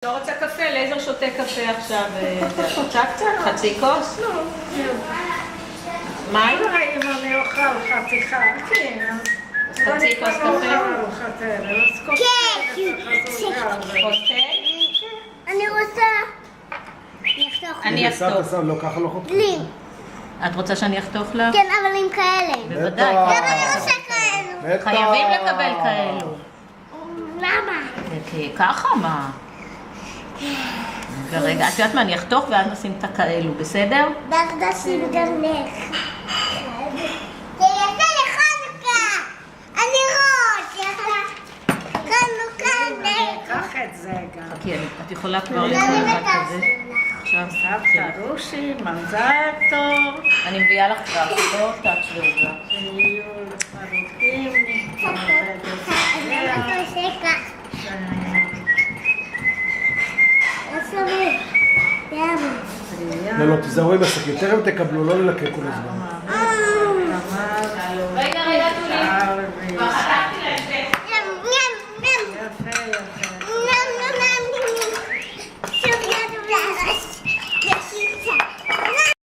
לא רוצה קפה? לייזר שותה קפה עכשיו. רוצה קצת? חצי כוס? לא. מים? אם אני אוכל חתיכה. כן. חצי כוס קפה? כוס תה? אני רוצה... אני אחתוך. לא, ככה לא חותכים. לי. את רוצה שאני אחתוך לך? כן, אבל עם כאלה. בוודאי. גם אני רוצה כאלו. חייבים לקבל כאלו. למה? כי ככה מה? רגע, את יודעת מה? אני אחתוך ואז נשים את הכאלו, בסדר? דרדשים גרנך. זה יפה לחנוכה. אני רוצה חנוכה נך. קח את זה גם. חכי, את יכולה כבר אני לקרוא מתעצת אחד כזה. לך. עכשיו, סבתא רושי, מזל טוב. אני מביאה לך כבר, לא תעצבו אותה. שיהיו ארוכים. אני לא עושה כך. יאללה. לא, תיזהרו עם השקית, תכף תקבלו, לא ללקק כל הזמן.